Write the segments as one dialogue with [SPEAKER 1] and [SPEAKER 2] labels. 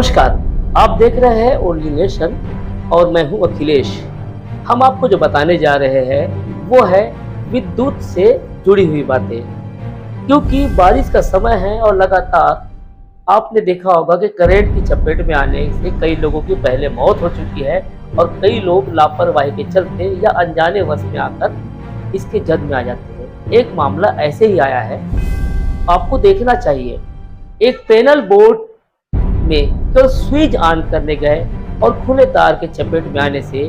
[SPEAKER 1] नमस्कार, आप देख रहे हैं ओनली नेशन और मैं हूं अखिलेश। हम आपको जो बताने जा रहे हैं वो है विद्युत से जुड़ी हुई बातें। क्योंकि बारिश का समय है और लगातार आपने देखा होगा कि करंट की चपेट में आने से कई लोगों की पहले मौत हो चुकी है और कई लोग लापरवाही के चलते या अनजाने वश में आकर इसके जद में आ जाते हैं। एक मामला ऐसे ही आया है, आपको देखना चाहिए। एक पैनल बोर्ड में केवल स्विच ऑन करने गए और खुले तार के चपेट में आने से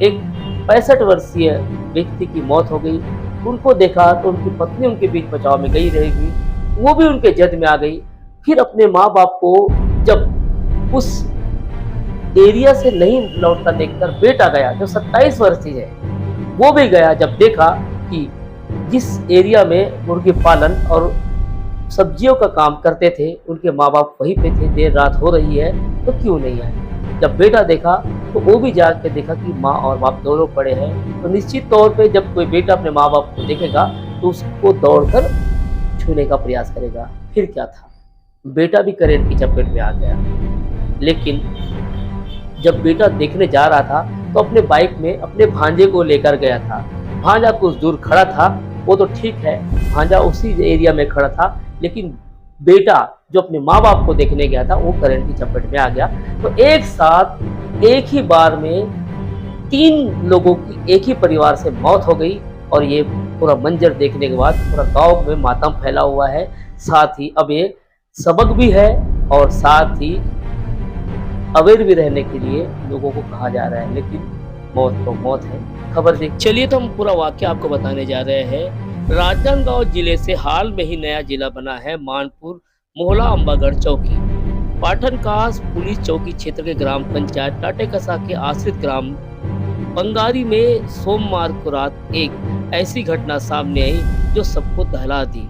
[SPEAKER 1] एक 65 वर्षीय व्यक्ति की मौत हो गई। उनको देखा तो उनकी पत्नी उनके बीच बचाव में गई रहेगी, वो भी उनके जद में आ गई। फिर अपने माँ बाप को जब उस एरिया से नहीं लौटता देखकर बेटा गया जो 27 वर्षीय है, वो भी गया। जब देखा कि जिस एरिया में मुर्गी पालन और सब्जियों का काम करते थे उनके माँ बाप वहीं पे थे, देर रात हो रही है तो क्यों नहीं आए। जब बेटा देखा तो वो भी जाके देखा कि माँ और बाप दोनों पड़े हैं। तो निश्चित तौर पे जब कोई बेटा अपने माँ बाप को देखेगा तो उसको दौड़कर छूने का प्रयास करेगा। फिर क्या था, बेटा भी करंट की चपेट में आ गया। लेकिन जब बेटा देखने जा रहा था तो अपने बाइक में अपने भांजे को लेकर गया था। भांजा कुछ दूर खड़ा था, वो तो ठीक है, भांजा उसी एरिया में खड़ा था, लेकिन बेटा जो अपने माँ बाप को देखने गया था वो करंट की चपेट में आ गया। तो एक साथ एक ही बार में 3 लोगों की एक ही परिवार से मौत हो गई। और ये पूरा मंजर देखने के बाद पूरा गांव में मातम फैला हुआ है। साथ ही अब ये सबक भी है और साथ ही अवेयर भी रहने के लिए लोगों को कहा जा रहा है। लेकिन मौत तो मौत है। खबर देख चलिए तो हम पूरा वाकया आपको बताने जा रहे हैं। राजनांदगांव जिले से हाल में ही नया जिला बना है मानपुर मोहला अंबागढ़ चौकी। पाटनकास पुलिस चौकी क्षेत्र के ग्राम पंचायत टाटेकसा के आश्रित ग्राम बंगारी में सोमवार को रात एक ऐसी घटना सामने आई जो सबको दहला दी।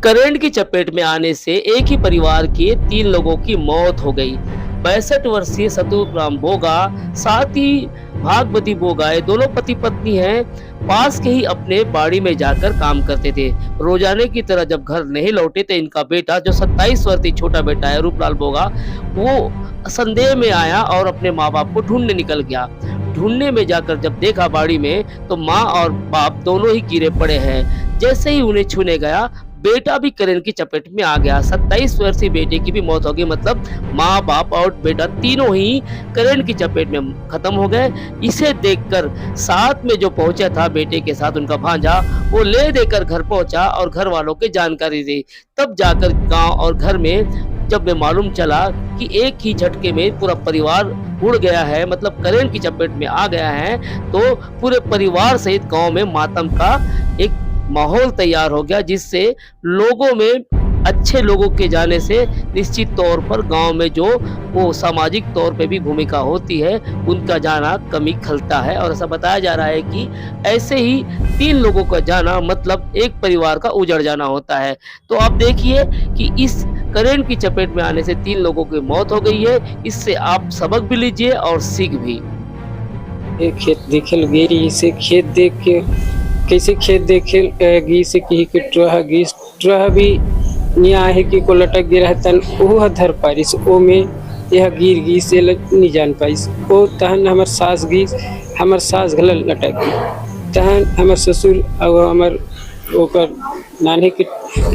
[SPEAKER 1] करंट की चपेट में आने से एक ही परिवार के 3 लोगों की मौत हो गई। 62 वर्षीय सतुराम बोगा साथ ही भागवती बोगा, ये दोनों पति पत्नी हैं। पास के ही अपने बाड़ी में जाकर काम करते थे। रोजाने की तरह जब घर नहीं लौटे तो इनका बेटा जो 27 वर्षीय छोटा बेटा है रूपलाल बोगा, वो संदेह में आया और अपने माँ बाप को ढूंढने निकल गया। ढूंढने में जाकर जब देखा बाड़ी में तो माँ और बाप दोनों ही गिरे पड़े हैं। जैसे ही उन्हें छूने गया बेटा भी करंट की चपेट में आ गया। 27 वर्षीय बेटे की भी मौत हो गई। मतलब माँ बाप और बेटा तीनों ही करंट की चपेट में खत्म हो गए। इसे देखकर साथ में जो पहुंचा था बेटे के साथ उनका भांजा, वो ले देकर घर पहुंचा और घर वालों के जानकारी दी। तब जाकर गांव और घर में जब मालूम चला कि एक ही झटके में पूरा परिवार उड़ गया है, मतलब करंट की चपेट में आ गया है, तो पूरे परिवार सहित गांव में मातम का एक माहौल तैयार हो गया। जिससे लोगों में अच्छे लोगों के जाने से निश्चित तौर पर गांव में जो वो सामाजिक तौर पे भी भूमिका होती है उनका जाना कमी खलता है। और ऐसा बताया जा रहा है कि ऐसे ही 3 लोगों का जाना मतलब एक परिवार का उजड़ जाना होता है। तो आप देखिए कि इस करंट की चपेट में आने से 3 लोगों की मौत हो गई है। इससे आप सबक भी लीजिए और सीख भी।
[SPEAKER 2] एक खेत देखल गेरी से खेत देख के कैसे खेत देखे गी से कही के ट्रह भी निया है कि को लटक गिर रहतन ओह धर पारिस ओ में यह गिर गी से नहीं जान पाइस। ओ तहन हमर सास गल लटक गई। तहन हमर ससुर और हमर ओकर नानी के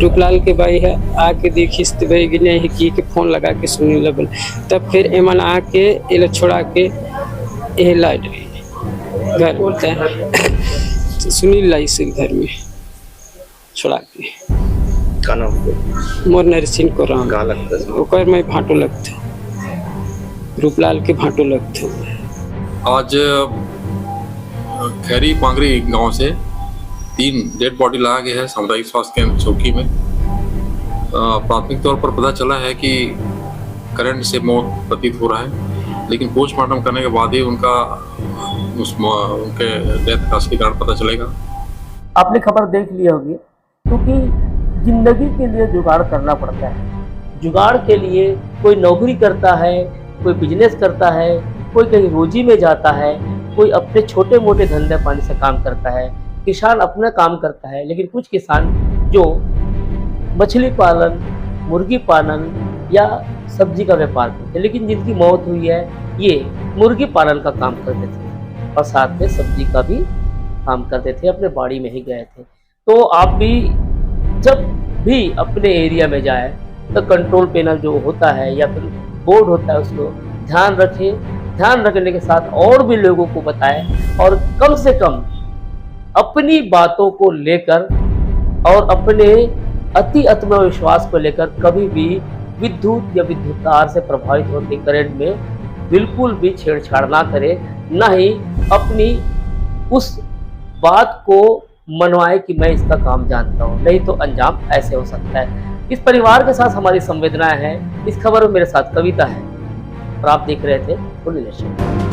[SPEAKER 2] रूपलाल के भाई है आके देखिस तो भाई गिने है कि के फोन लगा के सुनी लगल। तब फिर एमन आके एला छोड़ा के ए लाइट घर बोलते हैं सुनील लाई से घर में छोड़ा के
[SPEAKER 3] का नाम
[SPEAKER 2] मोर नरसिंह को राम
[SPEAKER 3] का लगता है
[SPEAKER 2] ओकर में भाटो लगते रूपलाल के भाटो लगते।
[SPEAKER 4] आज खैरी पांगरी गांव से 3 डेड बॉडी लाया गया है सामुदायिक स्वास्थ्य केंद्र चौकी में। प्राथमिक तौर पर पता चला है कि करंट से मौत प्रतीत हो रहा है, लेकिन पोस्टमार्टम करने के बाद ही उनके डेथ का असली कारण पता चलेगा।
[SPEAKER 1] आपने खबर देख ली होगी, क्योंकि जिंदगी के लिए जुगाड़ करना पड़ता है। जुगाड़ के लिए कोई नौकरी करता है, कोई बिजनेस करता है, कोई कहीं रोजी में जाता है, कोई अपने छोटे मोटे धंधे पानी से काम करता है, किसान अपना काम करता है। लेकिन कुछ किसान जो मछली पालन, मुर्गी पालन, या सब्जी का व्यापार करते, लेकिन जिनकी मौत हुई है ये मुर्गी पालन का काम करते थे और साथ में सब्जी का भी काम करते थे, अपने बाड़ी में ही गए थे। तो आप भी जब भी अपने एरिया में जाए तो कंट्रोल पैनल जो होता है या फिर बोर्ड होता है उसको ध्यान रखें। ध्यान रखने के साथ और भी लोगों को बताएं और कम से कम अपनी बातों को लेकर और अपने अति आत्मविश्वास को लेकर कभी भी विद्युत या विद्युत तार से प्रभावित होते करंट में बिल्कुल भी छेड़छाड़ ना करें, ना ही अपनी उस बात को मनवाए कि मैं इसका काम जानता हूँ, नहीं तो अंजाम ऐसे हो सकता है। इस परिवार के साथ हमारी संवेदनाएं हैं। इस खबर में मेरे साथ कविता है और आप देख रहे थे फुल रिलेशन।